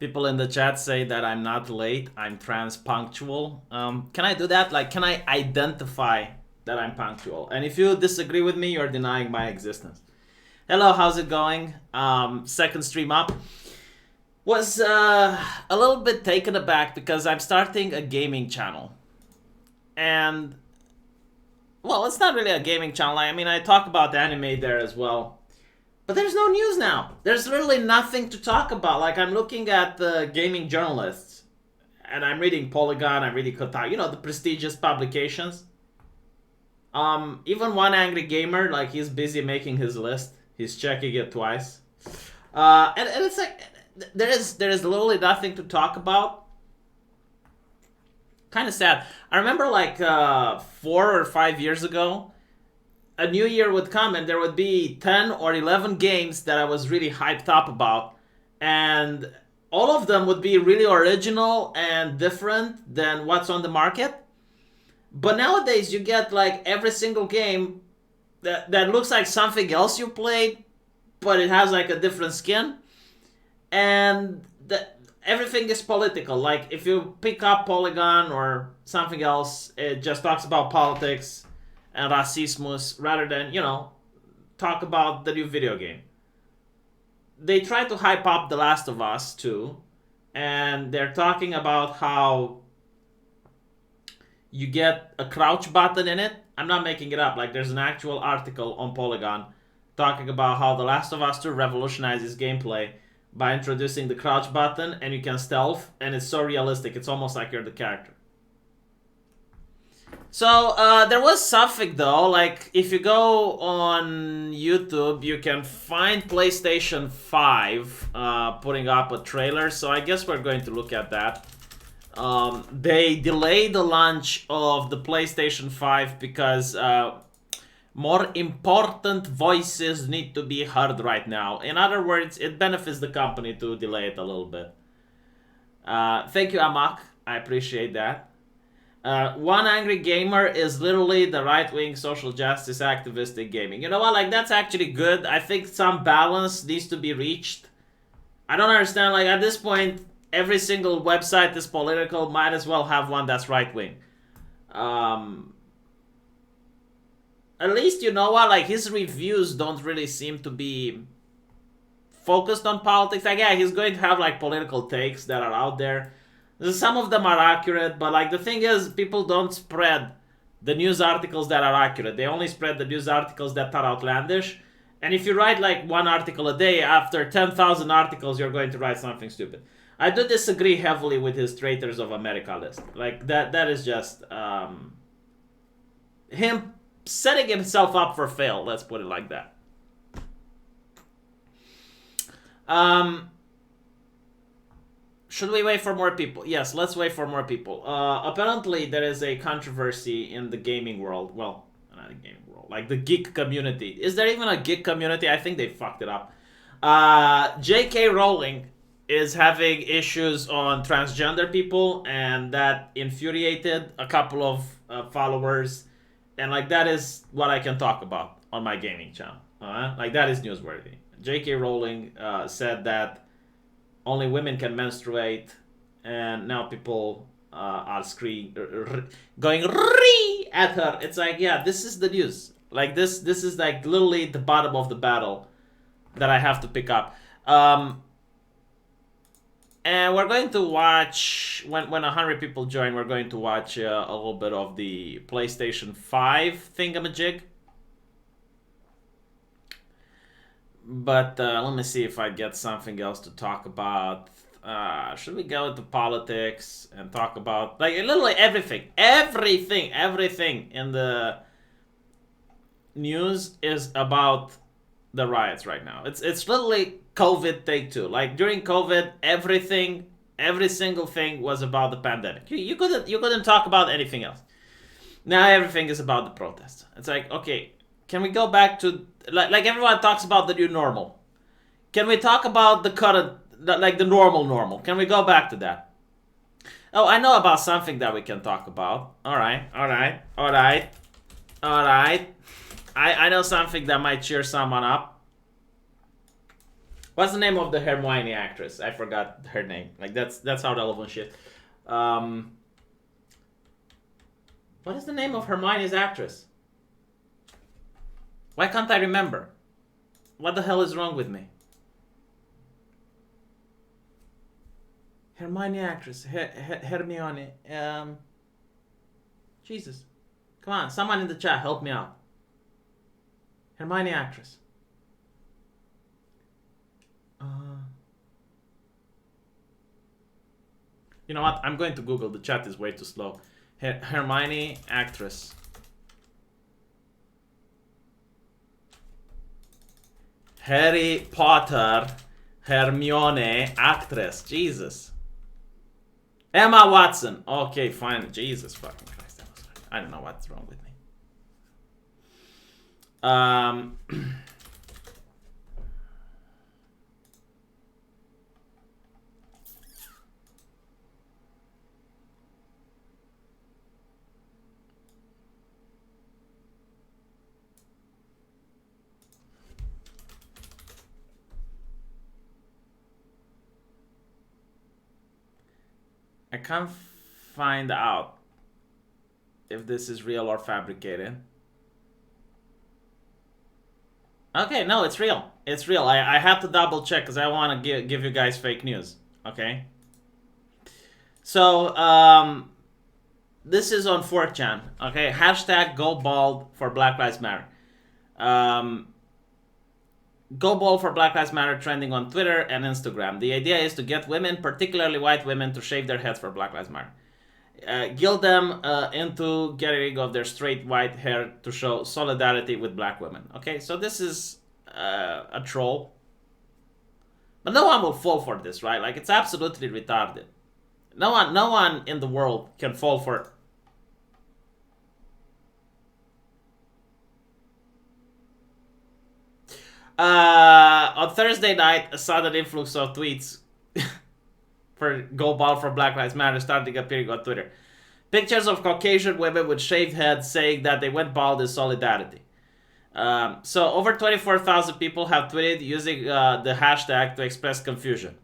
People in the chat say that I'm not late. I'm trans punctual. Can I do that? Like, can I identify that I'm punctual? And if you disagree with me, you're denying my existence. Hello, how's it going? Second stream up. Was a little bit taken aback because I'm starting a gaming channel. And, well, it's not really a gaming channel. I mean, I talk about anime there as well. But there's no news now. There's literally nothing to talk about. Like, I'm looking at the gaming journalists, and I'm reading Polygon, I'm reading Kotaku, you know, the prestigious publications. Even One Angry Gamer, like, he's busy making his list. He's checking it twice. And it's like, there is literally nothing to talk about. Kind of sad. I remember, like, 4 or 5 years ago, a new year would come and there would be 10 or 11 games that I was really hyped up about, and all of them would be really original and different than what's on the market. But nowadays you get like every single game that looks like something else you played, but it has like a different skin, and everything is political. Like if you pick up Polygon or something else, it just talks about politics and racismus rather than, you know, talk about the new video game. They try to hype up The Last of Us too, and they're talking about how you get a crouch button in it. I'm not making it up. Like, there's an actual article on Polygon talking about how The Last of Us 2 revolutionizes gameplay by introducing the crouch button, and you can stealth, and it's so realistic. It's almost like you're the character. So, there was something though, like, if you go on YouTube, you can find PlayStation 5 putting up a trailer, so I guess we're going to look at that. They delayed the launch of the PlayStation 5 because more important voices need to be heard right now. In other words, it benefits the company to delay it a little bit. Thank you, Amak. I appreciate that. One Angry Gamer is literally the right-wing social justice activist in gaming. You know what? Like, that's actually good. I think some balance needs to be reached. I don't understand. Like, at this point, every single website is political. Might as well have one that's right-wing. At least, you know what? Like, his reviews don't really seem to be focused on politics. Like, yeah, he's going to have, like, political takes that are out there. Some of them are accurate, but like the thing is, people don't spread the news articles that are accurate. They only spread the news articles that are outlandish. And if you write like one article a day, after 10,000 articles, you're going to write something stupid. I do disagree heavily with his Traitors of America list. Like that is just him setting himself up for fail. Let's put it like that. Should we wait for more people? Yes, let's wait for more people. Apparently, there is a controversy in the gaming world. Well, not the gaming world, like the geek community. Is there even a geek community? I think they fucked it up. J.K. Rowling is having issues on transgender people, and that infuriated a couple of followers. And like that is what I can talk about on my gaming channel. Like that is newsworthy. J.K. Rowling said that only women can menstruate, and now people are going at her. It's like, yeah, this is the news. Like this is like literally the bottom of the battle that I have to pick up. And we're going to watch, when 100 people join, we're going to watch a little bit of the PlayStation 5 thingamajig. But let me see if I get something else to talk about. Should we go into politics and talk about, like, literally everything in the news is about the riots right now. It's literally COVID take two. Like during COVID, every single thing was about the pandemic. You couldn't talk about anything else. Now everything is about the protests. It's like, okay, can we go back to, like everyone talks about the new normal. Can we talk about the current, like the normal? Can we go back to that? Oh, I know about something that we can talk about. All right. I know something that might cheer someone up. What's the name of the Hermione actress? I forgot her name. Like that's how relevant shit. What is the name of Hermione's actress? Why can't I remember? What the hell is wrong with me? Hermione actress. Hermione. Jesus. Come on, someone in the chat, help me out. Hermione actress. You know what? I'm going to Google. The chat is way too slow. Hermione actress. Harry Potter Hermione actress. Jesus. Emma Watson. Okay, fine. Jesus fucking Christ. I don't know what's wrong with me. I can't find out if this is real or fabricated. Okay, no, it's real. It's real. I have to double check because I want to give you guys fake news. Okay. So, this is on 4chan. Okay, hashtag go bald for Black Lives Matter. Go bald for Black Lives Matter trending on Twitter and Instagram. The idea is to get women, particularly white women, to shave their heads for Black Lives Matter. Guilt them into getting rid of their straight white hair to show solidarity with black women. Okay, so this is a troll. But no one will fall for this, right? Like, it's absolutely retarded. No one in the world can fall for... on Thursday night, a sudden influx of tweets for Go Bald for Black Lives Matter starting appearing on Twitter. Pictures of Caucasian women with shaved heads saying that they went bald in solidarity. So over 24,000 people have tweeted using the hashtag to express confusion.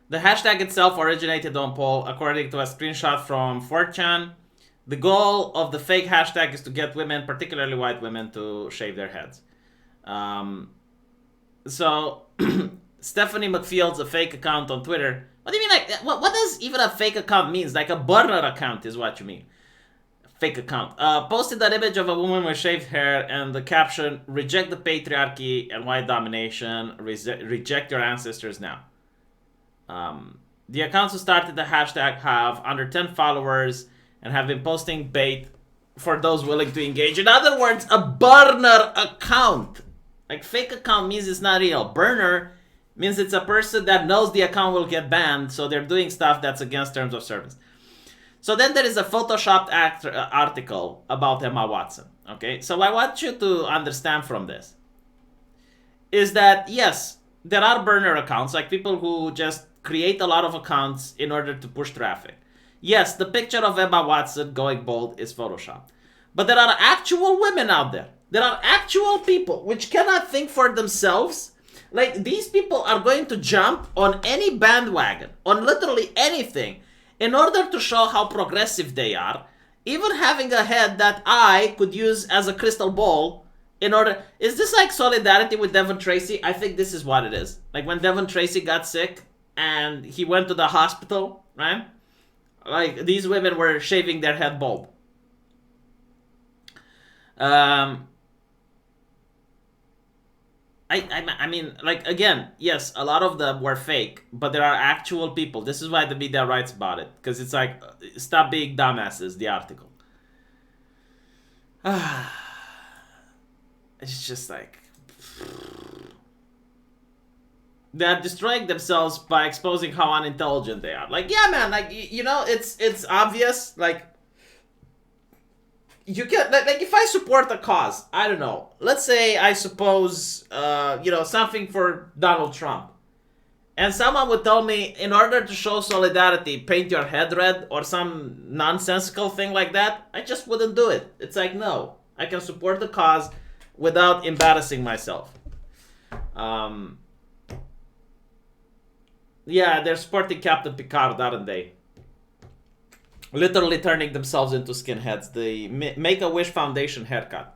The hashtag itself originated on poll, according to a screenshot from 4chan. The goal of the fake hashtag is to get women, particularly white women, to shave their heads. So, Stephanie McField's a fake account on Twitter. What do you mean? Like, what does even a fake account mean? Like a burner account is what you mean. Fake account. Posted an image of a woman with shaved hair and the caption, "Reject the patriarchy and white domination. Reject your ancestors now." The accounts who started the hashtag have under 10 followers and have been posting bait for those willing to engage. In other words, a burner account. Like, fake account means it's not real. Burner means it's a person that knows the account will get banned, so they're doing stuff that's against terms of service. So then there is a photoshopped article about Emma Watson. Okay, so I want you to understand from this is that, yes, there are burner accounts, like people who just create a lot of accounts in order to push traffic. Yes, the picture of Emma Watson going bald is photoshopped. But there are actual women out there. There are actual people which cannot think for themselves. Like, these people are going to jump on any bandwagon, on literally anything, in order to show how progressive they are. Even having a head that I could use as a crystal ball in order... Is this like solidarity with Devon Tracy? I think this is what it is. Like when Devon Tracy got sick and he went to the hospital, right? Like, these women were shaving their head bald. I mean, like, again, yes, a lot of them were fake, but there are actual people. This is why the media writes about it, because it's like, stop being dumbasses, the article. It's just like... They're destroying themselves by exposing how unintelligent they are. Like, yeah, man, like, you know, it's obvious, like, you can, like, if I support a cause, I don't know, let's say I suppose, you know, something for Donald Trump, and someone would tell me, in order to show solidarity, paint your head red, or some nonsensical thing like that, I just wouldn't do it. It's like, no, I can support the cause without embarrassing myself. Um, yeah, they're sporting Captain Picard, aren't they? Literally turning themselves into skinheads. The Make-A-Wish Foundation haircut.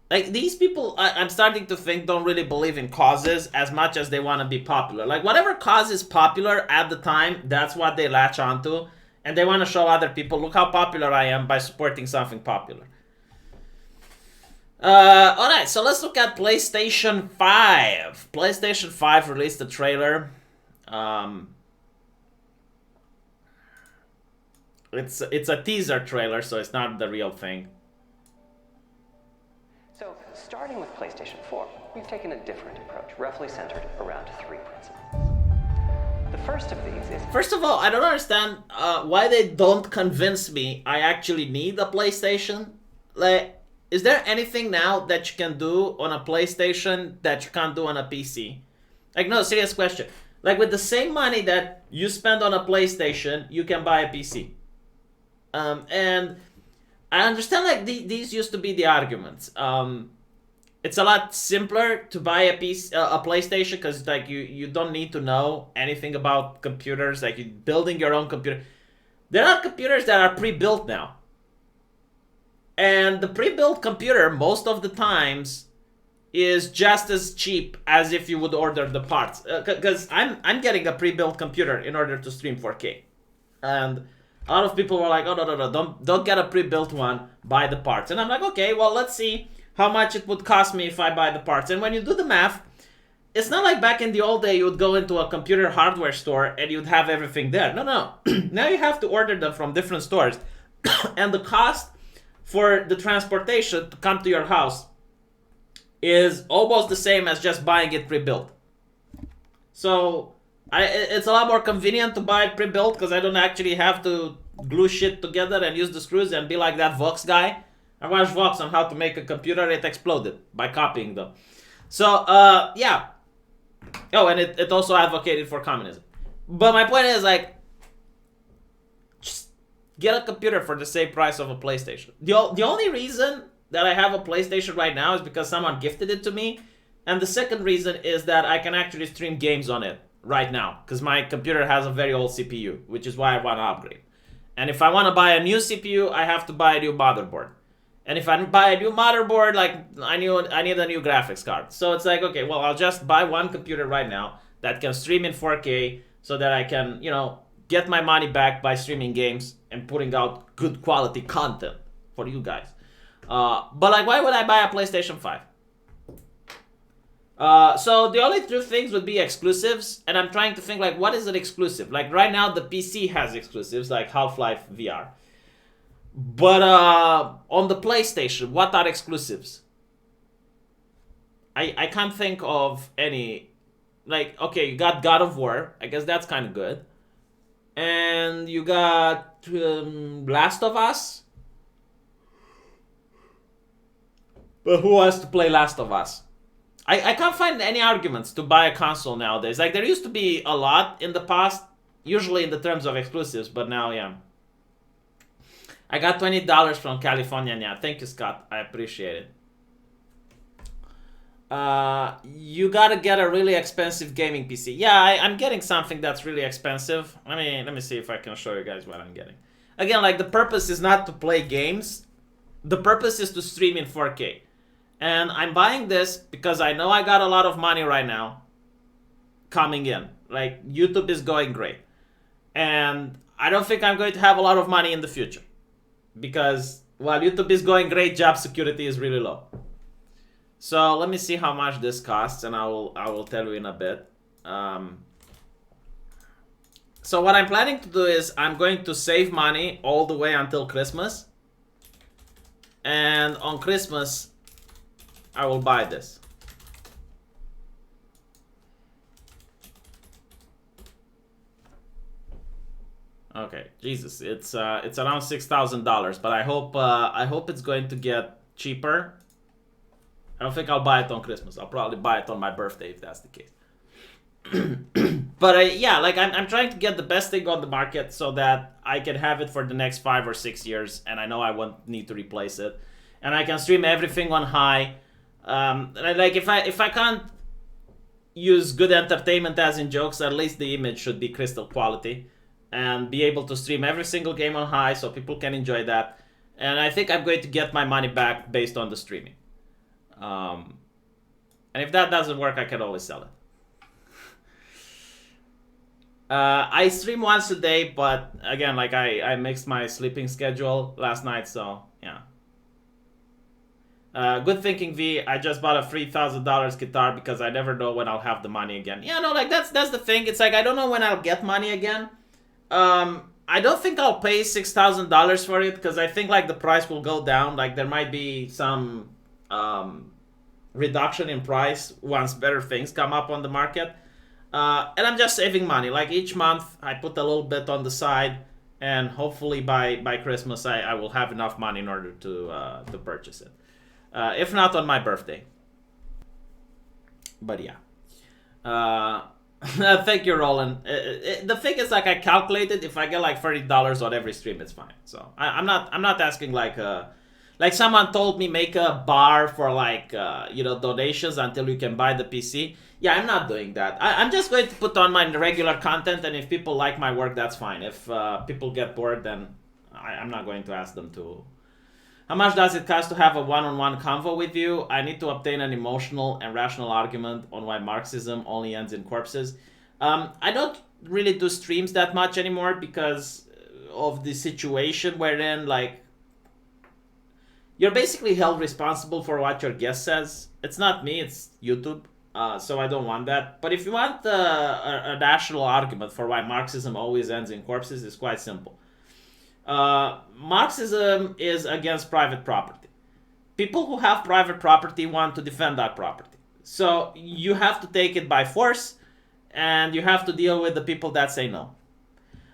Like, these people, I'm starting to think, don't really believe in causes as much as they want to be popular. Like, whatever cause is popular at the time, that's what they latch onto. And they want to show other people, look how popular I am by supporting something popular. Alright, so let's look at PlayStation 5. PlayStation 5 released a trailer. It's a teaser trailer, so it's not the real thing. So, starting with PlayStation 4, we've taken a different approach, roughly centered around 3 principles. The first of these is... First of all, I don't understand why they don't convince me I actually need a PlayStation. Like, is there anything now that you can do on a PlayStation that you can't do on a PC? Like, no, serious question. Like, with the same money that you spend on a PlayStation, you can buy a PC. And I understand, like, these used to be the arguments. It's a lot simpler to buy a PlayStation because, like, you don't need to know anything about computers. Like, you're building your own computer. There are computers that are pre-built now. And the pre-built computer, most of the times, is just as cheap as if you would order the parts. Because I'm getting a pre-built computer in order to stream 4K. And a lot of people were like, oh, no, don't get a pre-built one, buy the parts. And I'm like, okay, well, let's see how much it would cost me if I buy the parts. And when you do the math, it's not like back in the old day you would go into a computer hardware store and you'd have everything there. No. Now you have to order them from different stores. And the cost for the transportation to come to your house is almost the same as just buying it pre-built. So it's a lot more convenient to buy it pre-built because I don't actually have to glue shit together and use the screws and be like that Vox guy. I watched Vox on how to make a computer. It exploded by copying them. So, yeah. Oh, and it also advocated for communism. But my point is, like, just get a computer for the same price of a PlayStation. The only reason that I have a PlayStation right now is because someone gifted it to me. And the second reason is that I can actually stream games on it right now. Because my computer has a very old CPU, which is why I want to upgrade. And if I want to buy a new CPU, I have to buy a new motherboard. And if I buy a new motherboard, like, I need a new graphics card. So it's like, okay, well, I'll just buy one computer right now that can stream in 4K so that I can, you know, get my money back by streaming games and putting out good quality content for you guys. But, like, why would I buy a PlayStation 5? So the only two things would be exclusives, and I'm trying to think, like, what is an exclusive? Like, right now, the PC has exclusives, like Half-Life VR. But on the PlayStation, what are exclusives? I can't think of any. Like, okay, you got God of War. I guess that's kind of good. And you got Last of Us. But who wants to play Last of Us? I can't find any arguments to buy a console nowadays. Like, there used to be a lot in the past, usually in the terms of exclusives, but now, yeah. I got $20 from California. Yeah, thank you, Scott. I appreciate it. You gotta get a really expensive gaming PC. Yeah, I'm getting something that's really expensive. Let me see if I can show you guys what I'm getting. Again, like, the purpose is not to play games. The purpose is to stream in 4K. And I'm buying this because I know I got a lot of money right now coming in. Like, YouTube is going great. And I don't think I'm going to have a lot of money in the future. Because while YouTube is going great, job security is really low. So let me see how much this costs, and I will tell you in a bit. So what I'm planning to do is I'm going to save money all the way until Christmas. And on Christmas, I will buy this. Okay, Jesus, it's around $6,000, but I hope it's going to get cheaper. I don't think I'll buy it on Christmas. I'll probably buy it on my birthday if that's the case. But yeah, like, I'm trying to get the best thing on the market so that I can have it for the next 5 or 6 years, and I know I won't need to replace it, and I can stream everything on high. Like if I can't use good entertainment as in jokes, at least the image should be crystal quality, and be able to stream every single game on high so people can enjoy that. And I think I'm going to get my money back based on the streaming. And if that doesn't work, I can always sell it. I stream once a day, but again, like I mixed my sleeping schedule last night, so yeah. Good thinking, V. I just bought a $3,000 guitar because I never know when I'll have the money again. Yeah, no, like that's the thing. It's like I don't know when I'll get money again. I don't think I'll pay $6,000 for it because I think like the price will go down. Like there might be some reduction in price once better things come up on the market. And I'm just saving money. Like each month I put a little bit on the side, and hopefully by Christmas I will have enough money in order to purchase it. If not on my birthday. But yeah. Thank you, Roland. The thing is, like, I calculated if I get like $30 on every stream, it's fine. So I'm not asking like someone told me make a bar for like donations until you can buy the PC. Yeah, I'm not doing that. I'm just going to put on my regular content, and if people like my work, that's fine. If people get bored, then I'm not going to ask them to. How much does it cost to have a one-on-one convo with you? I need to obtain an emotional and rational argument on why Marxism only ends in corpses. I don't really do streams that much anymore because of the situation wherein, like, you're basically held responsible for what your guest says. It's not me, it's YouTube. So I don't want that. But if you want a rational argument for why Marxism always ends in corpses, it's quite simple. Marxism is against private property. People who have private property want to defend that property. So you have to take it by force, and you have to deal with the people that say no.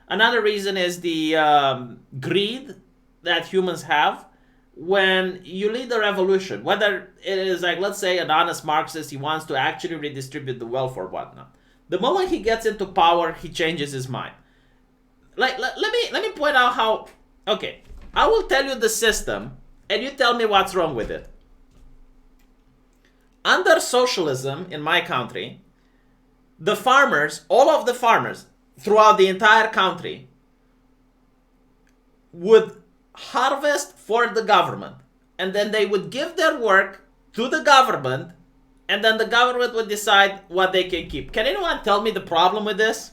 Another reason is the greed that humans have when you lead a revolution. Whether it is like, let's say, an honest Marxist, he wants to actually redistribute the wealth or whatnot. The moment he gets into power, he changes his mind. Like, let me point out how. Okay, I will tell you the system, and you tell me what's wrong with it. Under socialism in my country, the farmers, all of the farmers throughout the entire country, would harvest for the government, and then they would give their work to the government, and then the government would decide what they can keep. Can anyone tell me the problem with this?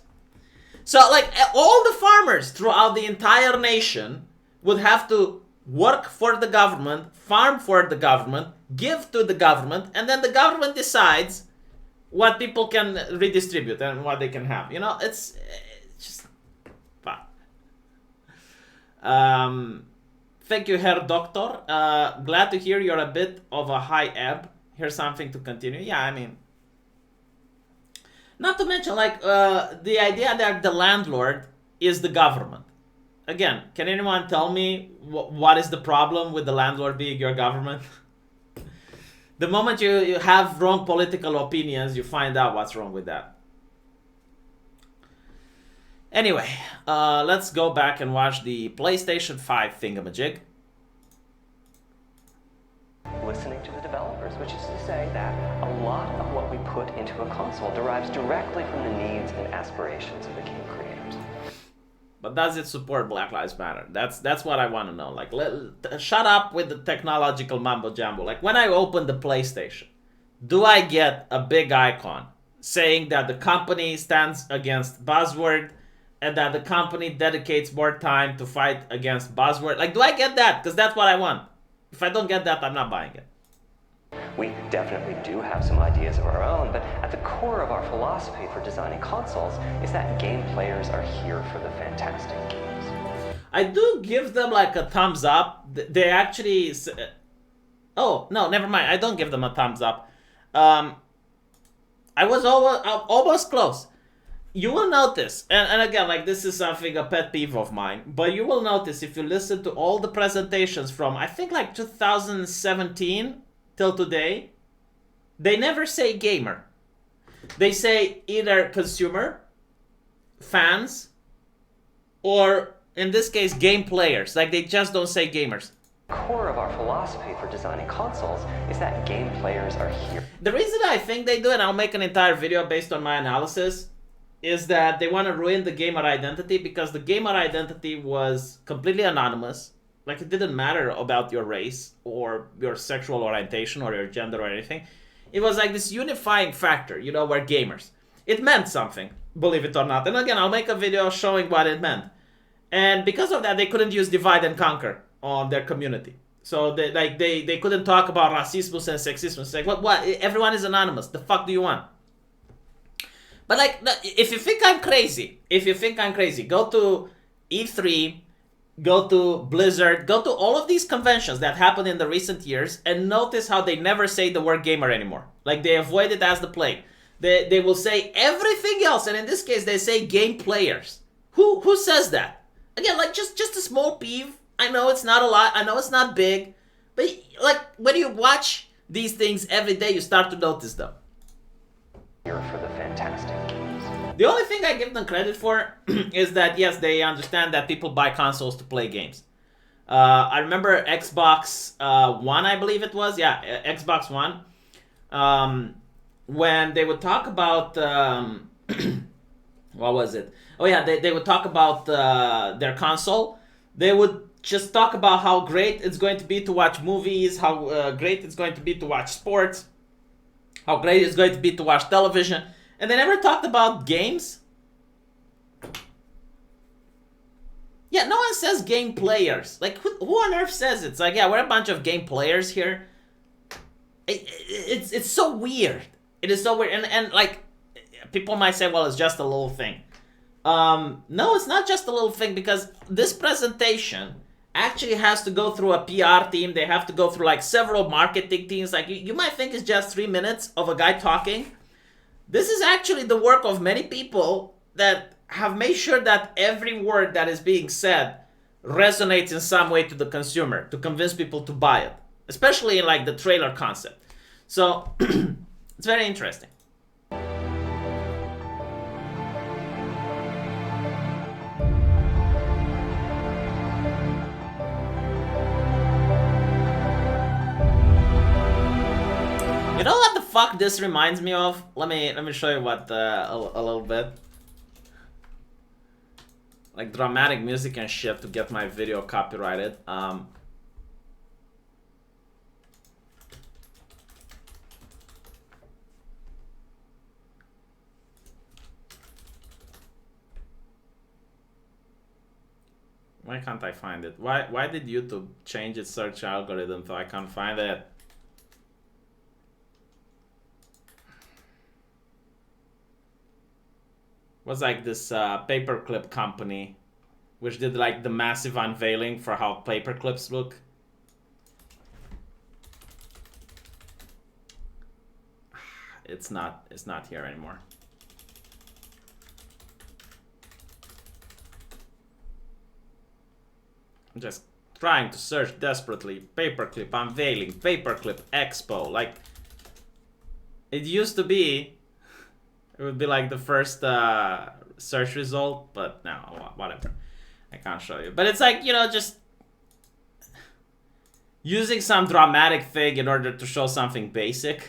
So, like, all the farmers throughout the entire nation would have to work for the government, farm for the government, give to the government, and then the government decides what people can redistribute and what they can have. You know, it's just fun. Thank you, Herr Doctor. Glad to hear you're a bit of a high ebb. Here's something to continue. Yeah, I mean, not to mention, like, the idea that the landlord is the government. Again, can anyone tell me what is the problem with the landlord being your government? The moment you have wrong political opinions, you find out what's wrong with that. Anyway, let's go back and watch the PlayStation 5 thingamajig. Listening to the developers, which is to say that a lot of what we put into a console derives directly from the needs and aspirations of the game creators. But does it support Black Lives Matter? That's what I want to know. Like, shut up with the technological mumbo jumbo. Like, when I open the PlayStation, do I get a big icon saying that the company stands against buzzword and that the company dedicates more time to fight against buzzword? Like, do I get that? Because that's what I want. If I don't get that, I'm not buying it. We definitely do have some ideas of our own, but at the core of our philosophy for designing consoles is that game players are here for the fantastic games. I do give them like a thumbs up. They actually... Oh, no, never mind. I don't give them a thumbs up. I was almost close. You will notice, and again, like, this is something, a pet peeve of mine, but you will notice if you listen to all the presentations from, I think, like 2017 till today, they never say gamer. They say either consumer, fans, or in this case, game players. Like, they just don't say gamers. core of our philosophy for designing consoles is that game players are here. The reason I think they do, and I'll make an entire video based on my analysis, is that they want to ruin the gamer identity, because the gamer identity was completely anonymous. Like, it didn't matter about your race or your sexual orientation or your gender or anything. It was like this unifying factor, you know, we're gamers. It meant something, believe it or not. And again, I'll make a video showing what it meant. And because of that, they couldn't use divide and conquer on their community. So they couldn't talk about racism and sexism. It's like, what? Everyone is anonymous. The fuck do you want? But like, if you think I'm crazy, go to E3, go to Blizzard, go to all of these conventions that happened in the recent years, and notice how they never say the word gamer anymore. Like, they avoid it as the plague. They will say everything else, and in this case, they say game players. Who says that? Again, like, just a small peeve. I know it's not a lot. I know it's not big. But, like, when you watch these things every day, you start to notice them. Here for the fantastic games. The only thing I give them credit for is that, yes, they understand that people buy consoles to play games. I remember Xbox One, I believe it was. Yeah, Xbox One. When they would talk about... what was it? Oh, yeah, they would talk about their console. They would just talk about how great it's going to be to watch movies, how great it's going to be to watch sports, how great it's going to be to watch television, and they never talked about games. Yeah, no one says game players. Like, who on earth says it? It's like, yeah, we're a bunch of game players here. It's so weird. It is so weird. And like, people might say, well, it's just a little thing. No, it's not just a little thing, because this presentation actually has to go through a PR team. They have to go through like several marketing teams. Like, you might think it's just 3 minutes of a guy talking. This is actually the work of many people that have made sure that every word that is being said resonates in some way to the consumer, to convince people to buy it, especially in like the trailer concept. So it's very interesting. You know what the fuck this reminds me of? Let me show you what a little bit. Like dramatic music and shit to get my video copyrighted. Why can't I find it? Why did YouTube change its search algorithm so I can't find it? Was like this paperclip company which did like the massive unveiling for how paperclips look. It's not here anymore. I'm just trying to search desperately. Paperclip unveiling, paperclip expo. Like, it used to be, it would be like the first search result, but no, whatever. I can't show you. But it's like, you know, just using some dramatic thing in order to show something basic.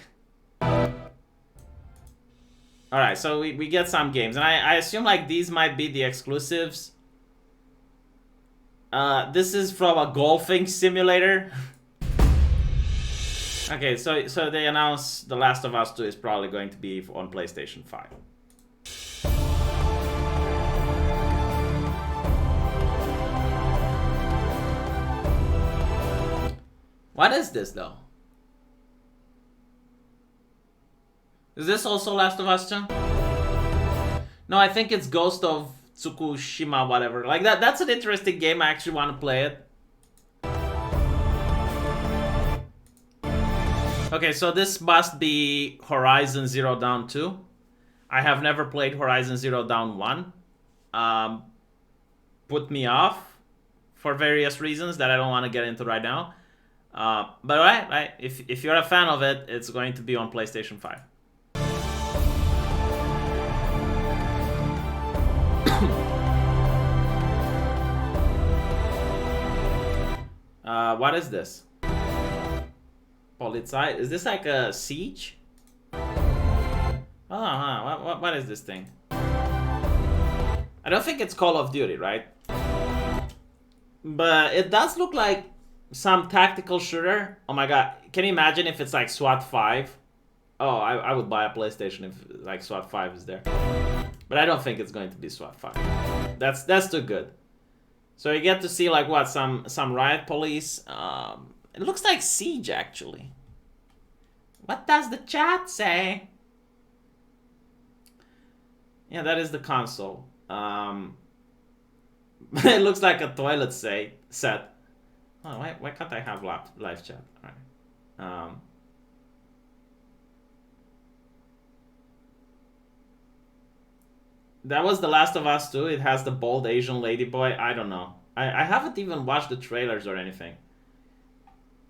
Alright, so we get some games. And I assume like these might be the exclusives. This is from a golfing simulator. Okay, so they announced The Last of Us 2 is probably going to be on PlayStation 5. What is this though? Is this also Last of Us 2? No, I think it's Ghost of Tsukushima, whatever. Like that's an interesting game. I actually want to play it. Okay, so this must be Horizon Zero Dawn 2. I have never played Horizon Zero Dawn 1. Put me off for various reasons that I don't want to get into right now. But right, if you're a fan of it, it's going to be on PlayStation 5. What is this? Polizei? Is this like a siege? Oh, what is this thing? I don't think it's Call of Duty, right? But it does look like some tactical shooter. Oh my god, can you imagine if it's like SWAT 5? Oh, I would buy a PlayStation if like SWAT 5 is there. But I don't think it's going to be SWAT 5. That's too good. So you get to see like what, some riot police. It looks like Siege actually. What does the chat say? Yeah, that is the console. It looks like a toilet set. Oh, why can't I have live chat? All right. That was The Last of Us 2. It has the bald Asian ladyboy. I don't know. I haven't even watched the trailers or anything.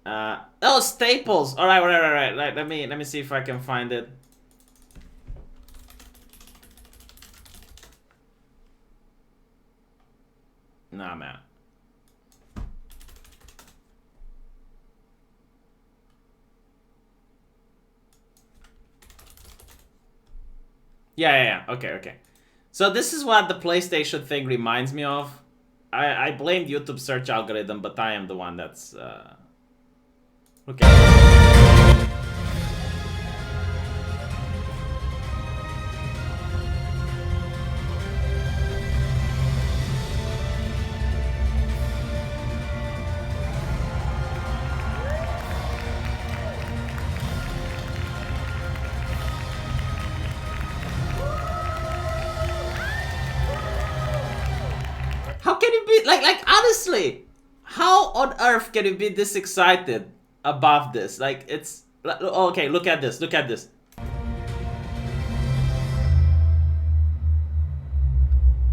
Oh, Staples. All right. Let me see if I can find it. Nah, man. Yeah. Okay. So this is what the PlayStation thing reminds me of. I blamed YouTube search algorithm, but I am the one that's okay. How can you be like honestly? How on earth can you be this excited about this? Like it's okay. Look at this. Look at this.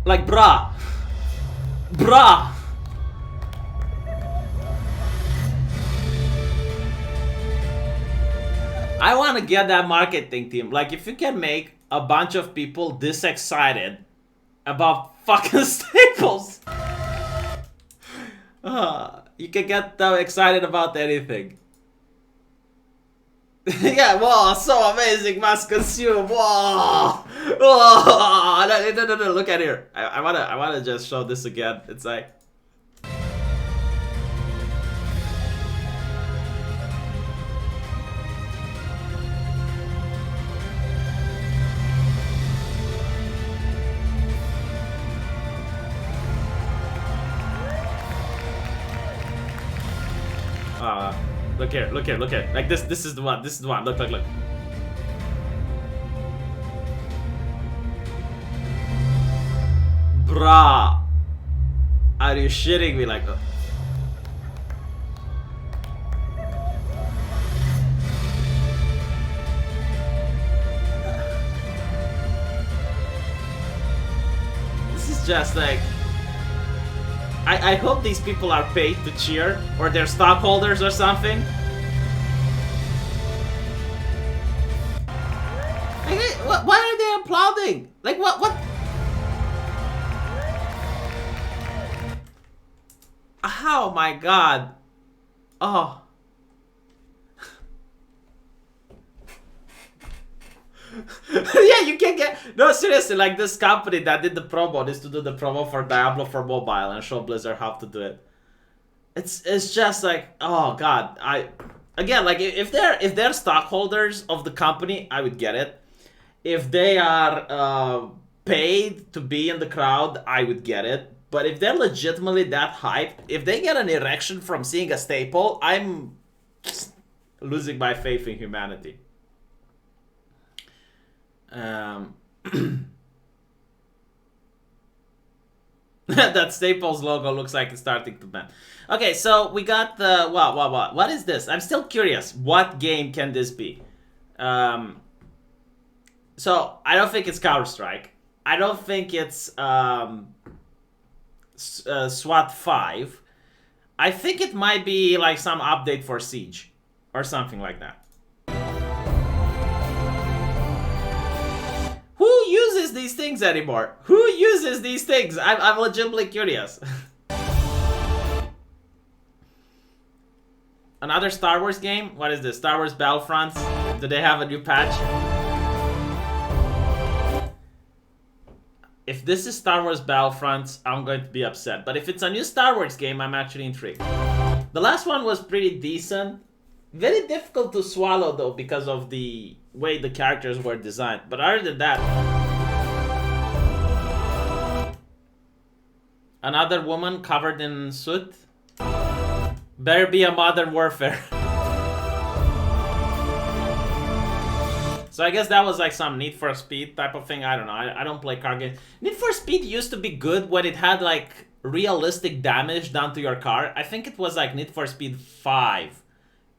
Like bruh. I want to get that marketing team. Like if you can make a bunch of people this excited about fucking Staples. You can get them excited about anything. Yeah, whoa, so amazing, must consume. Whoa. No, look at here. I wanna just show this again. It's like look here. Like this is the one. Look. Bruh. Are you shitting me? Like this is just like I hope these people are paid to cheer, or they're stockholders or something. Like, why are they applauding? Like, what? Oh my god. Oh. Yeah, you can get... No, seriously, like this company that did the promo needs to do the promo for Diablo for mobile and show Blizzard how to do it. It's just like, oh god, again, like if they're stockholders of the company, I would get it. If they are paid to be in the crowd, I would get it. But if they're legitimately that hyped, if they get an erection from seeing a staple, I'm losing my faith in humanity. That Staples logo looks like it's starting to bend. Okay, so we got the what is this? I'm still curious. What game can this be? So I don't think it's Counter-Strike. I don't think it's SWAT 5. I think it might be like some update for Siege or something like that. Who uses these things anymore? Who uses these things? I'm legitimately curious. Another Star Wars game? What is this? Star Wars Battlefronts? Do they have a new patch? If this is Star Wars Battlefronts, I'm going to be upset. But if it's a new Star Wars game, I'm actually intrigued. The last one was pretty decent. Very difficult to swallow though because of the way the characters were designed. But other than that, another woman covered in soot. Better be a Modern Warfare. So I guess that was like some Need for Speed type of thing. I don't know. I don't play car games. Need for Speed used to be good when it had like realistic damage done to your car. I think it was like Need for Speed 5.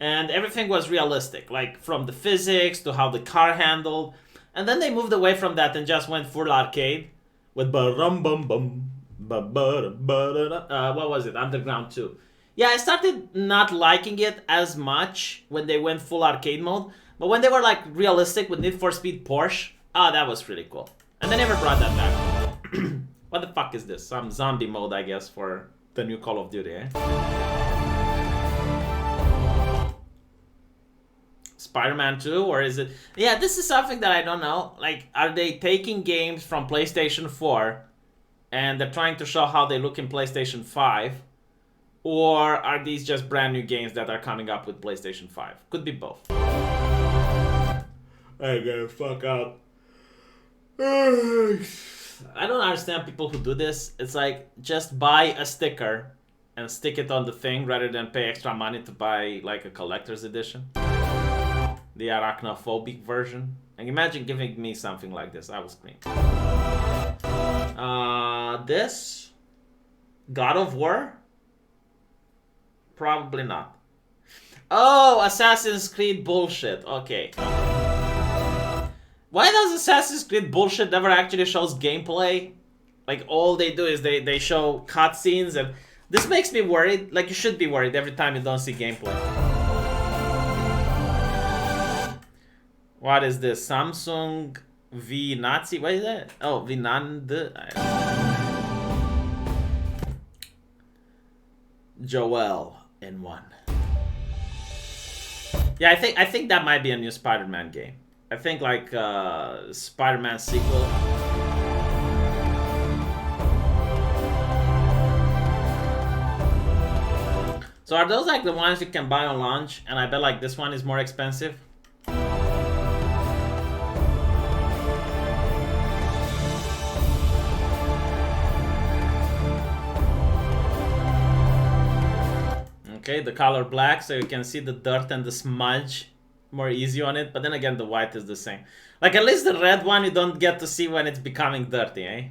And everything was realistic, like from the physics to how the car handled. And then they moved away from that and just went full arcade with ba-rum bum bum what was it? Underground 2. Yeah, I started not liking it as much when they went full arcade mode. But when they were like realistic with Need for Speed Porsche, that was really cool. And they never brought that back. What the fuck is this? Some zombie mode, I guess, for the new Call of Duty, eh? Spider-Man 2, or is it... Yeah, this is something that I don't know. Like, are they taking games from PlayStation 4 and they're trying to show how they look in PlayStation 5? Or are these just brand new games that are coming up with PlayStation 5? Could be both. I gotta fuck up. I don't understand people who do this. It's like, just buy a sticker and stick it on the thing rather than pay extra money to buy like a collector's edition. The arachnophobic version. And imagine giving me something like this. I will scream. This? God of War? Probably not. Oh, Assassin's Creed bullshit. Okay. Why does Assassin's Creed bullshit never actually shows gameplay? Like, all they do is they show cutscenes, and this makes me worried. Like, you should be worried every time you don't see gameplay. What is this? Samsung V Nazi? What is that? Oh, Vinand. Joel in one. Yeah, I think that might be a new Spider-Man game. I think like Spider-Man sequel. So are those like the ones you can buy on launch? And I bet like this one is more expensive. Okay, the color black, so you can see the dirt and the smudge more easy on it. But then again, the white is the same. Like, at least the red one you don't get to see when it's becoming dirty, eh?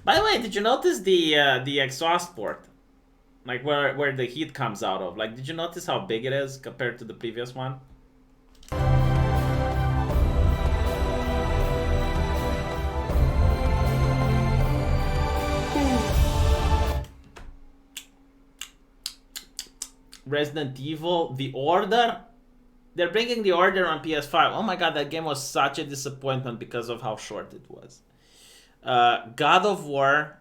By the way, did you notice the exhaust port? Like, where the heat comes out of. Like, did you notice how big it is compared to the previous one? Resident Evil, The Order. They're bringing The Order on PS5. Oh my god, that game was such a disappointment because of how short it was. God of War.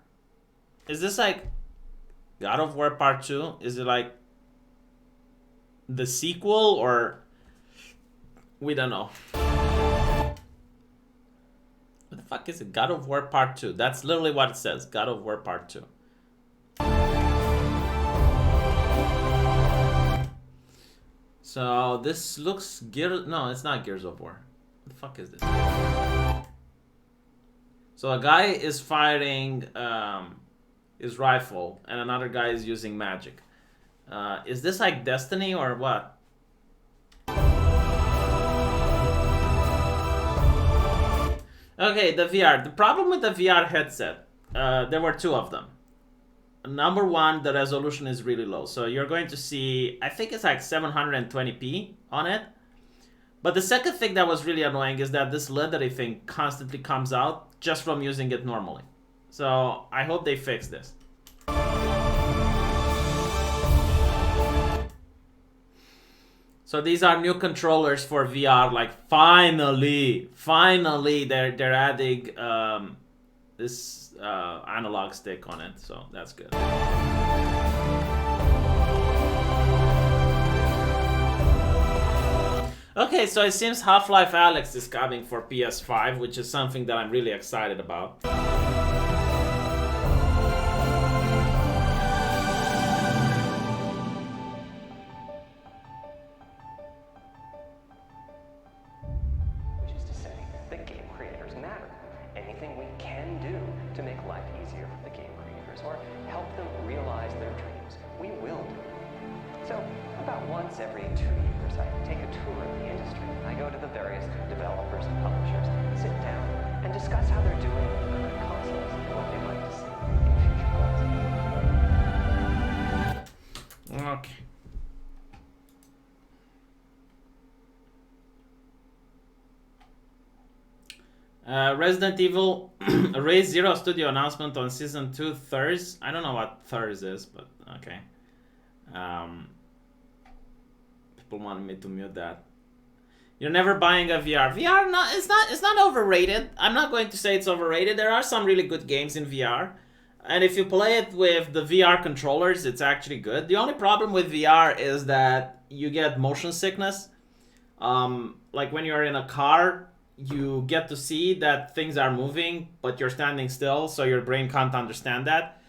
Is this like God of War Part 2? Is it like the sequel, or we don't know? What the fuck is it? God of War Part 2. That's literally what it says. God of War Part 2. So this looks Gears. No, it's not Gears of War. What the fuck is this? So a guy is firing his rifle, and another guy is using magic. Is this like Destiny or what? Okay, the VR. The problem with the VR headset, there were two of them. Number one, the resolution is really low. So you're going to see, I think it's like 720p on it. But the second thing that was really annoying is that this leathery thing constantly comes out just from using it normally. So I hope they fix this. So these are new controllers for VR. Like finally, they're adding this analog stick on it, so that's good. Okay, so it seems Half-Life Alyx is coming for PS5, which is something that I'm really excited about. Which is to say, the game creators matter. Anything we can do to make life easier for the game creators or help them realize their dreams, we will do. So, about once every 2 years, I take a tour of the industry. I go to the various developers and publishers, sit down, and discuss how they're doing with the current consoles and what they'd like to see in future consoles. Okay. Resident Evil Raise Zero Studio announcement on Season 2 Thurs. I don't know what Thurs is, but okay. People wanted me to mute that. You're never buying a VR. VR it's not overrated. I'm not going to say it's overrated. There are some really good games in VR. And if you play it with the VR controllers, it's actually good. The only problem with VR is that you get motion sickness. Like when you're in a car, you get to see that things are moving, but you're standing still, so your brain can't understand that.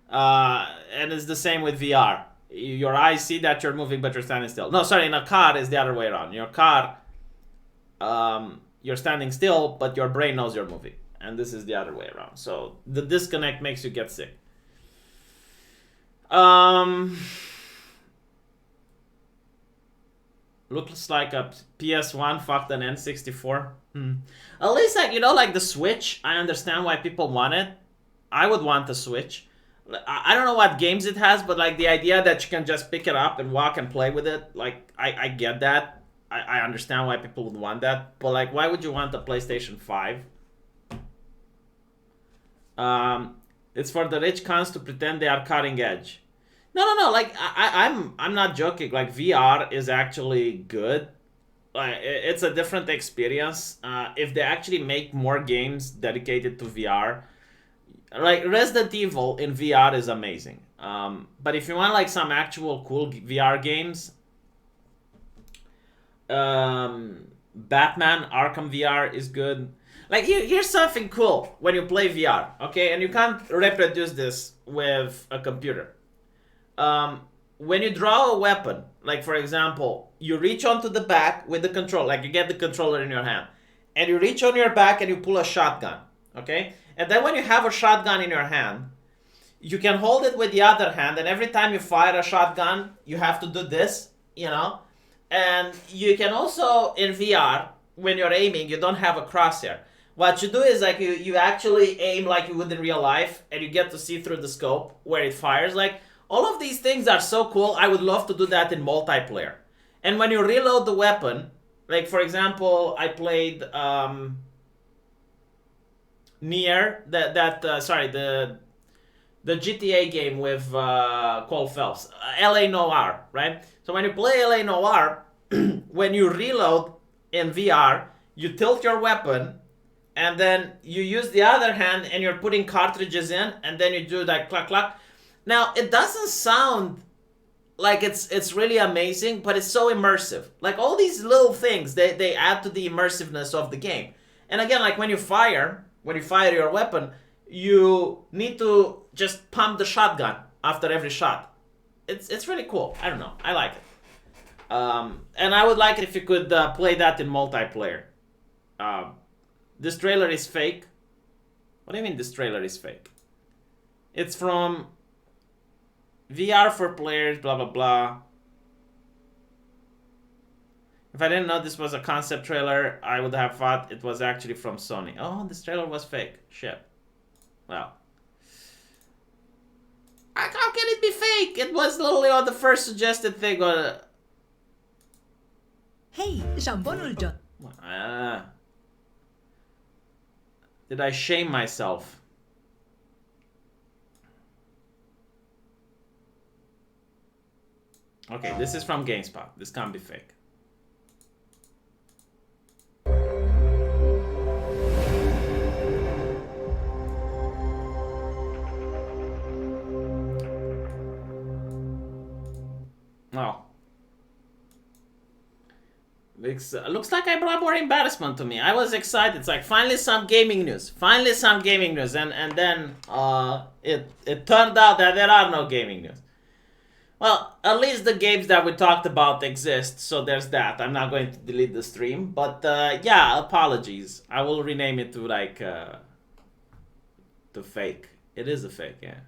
And it's the same with VR. Your eyes see that you're moving, but you're standing still. No, sorry, in a car, it's the other way around. In your car, you're standing still, but your brain knows you're moving. And this is the other way around. So the disconnect makes you get sick. Looks like a PS1 fucked an N64. At least, like, you know, like the Switch, I understand why people want it. I would want the Switch. I don't know what games it has, but like the idea that you can just pick it up and walk and play with it, like I get that. I understand why people would want that, but like why would you want a PlayStation 5? It's for the rich cons to pretend they are cutting edge. No, like I'm not joking. Like VR is actually good. It's a different experience. If they actually make more games dedicated to VR, like Resident Evil in VR is amazing. But if you want like some actual cool VR games, Batman Arkham VR is good. Like here's something cool when you play VR, okay? And you can't reproduce this with a computer. When you draw a weapon, like for example, you reach onto the back with the control, like you get the controller in your hand, and you reach on your back and you pull a shotgun, okay? And then when you have a shotgun in your hand, you can hold it with the other hand, and every time you fire a shotgun, you have to do this, you know? And you can also, in VR, when you're aiming, you don't have a crosshair. What you do is like you actually aim like you would in real life, and you get to see through the scope where it fires. Like, all of these things are so cool. I would love to do that in multiplayer. And when you reload the weapon, like for example, I played Nier, the GTA game with Cole Phelps, LA Noire, right? So when you play LA Noire, when you reload in VR, you tilt your weapon, and then you use the other hand, and you're putting cartridges in, and then you do that clack clack. Now it doesn't sound like it's really amazing, but it's so immersive. Like all these little things, they add to the immersiveness of the game. And again, like when you fire your weapon, you need to just pump the shotgun after every shot. It's really cool. I don't know. I like it. And I would like it if you could play that in multiplayer. This trailer is fake. What do you mean this trailer is fake? It's from VR for players, blah, blah, blah. If I didn't know this was a concept trailer, I would have thought it was actually from Sony. Oh, this trailer was fake. Shit. Well. How can it be fake? It was literally on the first suggested thing on... Hej, Jean-Paul Ultra. Did I shame myself? Okay, this is from GameSpot. This can't be fake. Oh. Looks like I brought more embarrassment to me. I was excited. It's like finally some gaming news. Finally some gaming news. And then it turned out that there are no gaming news. Well, at least the games that we talked about exist, so there's that. I'm not going to delete the stream, but yeah, apologies. I will rename it to like the fake. It is a fake, yeah.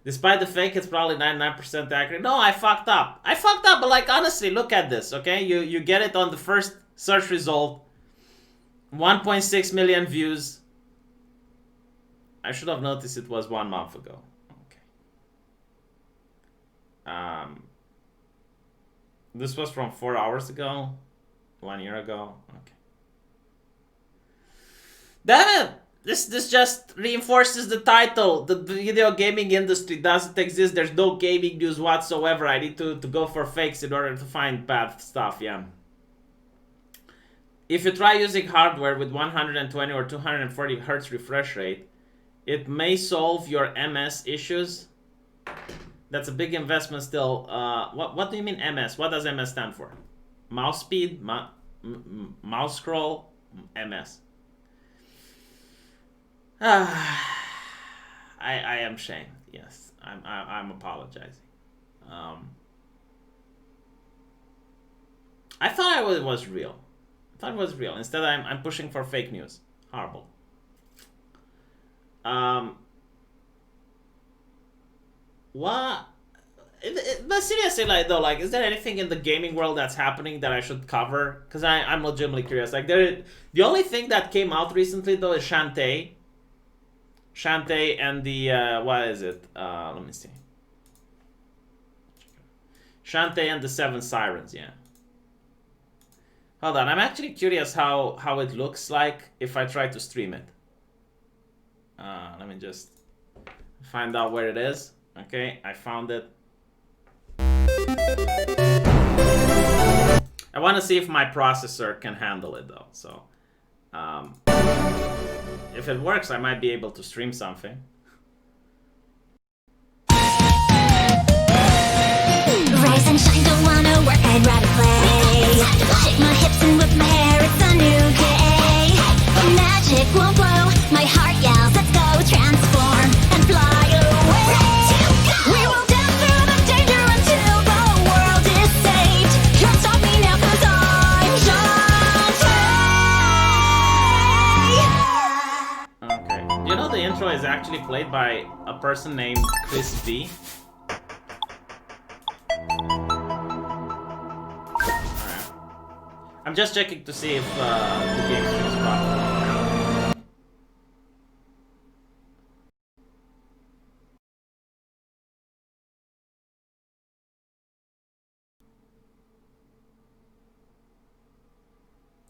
Despite the fake, it's probably 99% accurate. No, I fucked up. I fucked up, but like honestly, look at this, okay? You get it on the first search result. 1.6 million views. I should have noticed it was 1 month ago. Okay. This was from 4 hours ago. 1 year ago. Okay. Damn it! This just reinforces the title. The video gaming industry doesn't exist. There's no gaming news whatsoever. I need to go for fakes in order to find bad stuff, yeah. If you try using hardware with 120 or 240 Hz refresh rate, it may solve your MS issues. That's a big investment still. What do you mean MS? What does MS stand for? Mouse speed? Mouse scroll? MS. I am shamed. Yes, I'm apologizing. I thought it was real. I thought it was real. Instead, I'm pushing for fake news. Horrible. What? But seriously, like though, like, is there anything in the gaming world that's happening that I should cover? Because I'm legitimately curious. Like, the only thing that came out recently though is Shantae. Shantae and the what is it? Let me see. Shantae and the Seven Sirens. Yeah. Hold on, I'm actually curious how it looks like if I try to stream it. Let me just find out where it is. Okay, I found it. I want to see if my processor can handle it though. So, if it works, I might be able to stream something. Rise and shine, don't wanna work, I'd rather play. Shake my hips and whip my hair, it's a new day. Magic won't blow, my heart yells, let's go transform and fly away. We will dance through the danger until the world is saved. Can't stop me now 'cause I'm Shantae. Okay. You know the intro is actually played by a person named Chris V. Alright. I'm just checking to see if the game streams properly.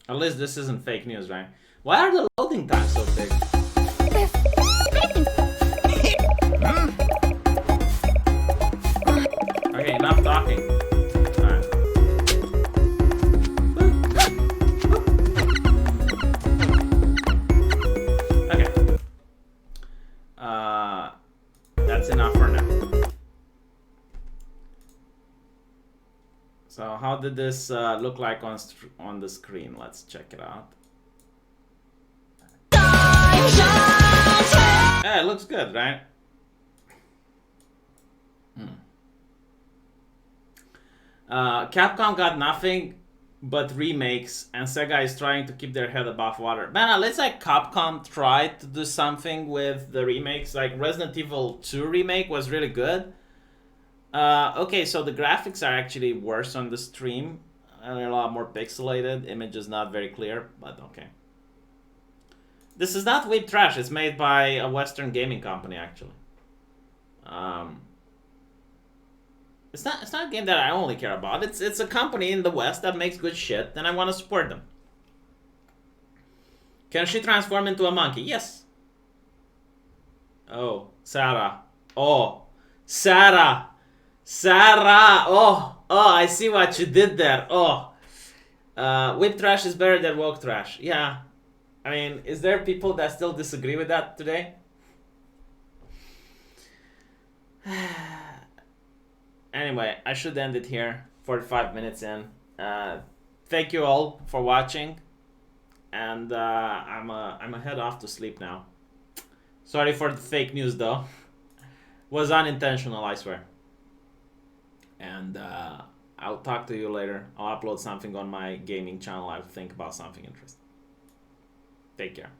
At least this isn't fake news, right? Why are the loading times so big? Okay, enough talking. Alright. Okay. That's enough for now. So how did this look like on the screen? Let's check it out. Yeah, it looks good, right? Capcom got nothing but remakes, and Sega is trying to keep their head above water. Man, at least like Capcom tried to do something with the remakes. Like Resident Evil 2 remake was really good. Okay, so the graphics are actually worse on the stream, and they're a lot more pixelated. Image is not very clear, but okay. This is not Weeb Trash. It's made by a Western gaming company, actually. It's not a game that I only care about. It's a company in the West that makes good shit, and I want to support them. Can she transform into a monkey? Yes. Oh, Sarah. Oh, Sarah. Sarah. Oh, I see what you did there. Oh, Whip Trash is better than Woke Trash. Yeah. I mean, is there people that still disagree with that today? Anyway, I should end it here. 45 minutes in. Thank you all for watching, and I'm a head off to sleep now. Sorry for the fake news though. Was unintentional, I swear. And I'll talk to you later. I'll upload something on my gaming channel. I'll think about something interesting. Take care.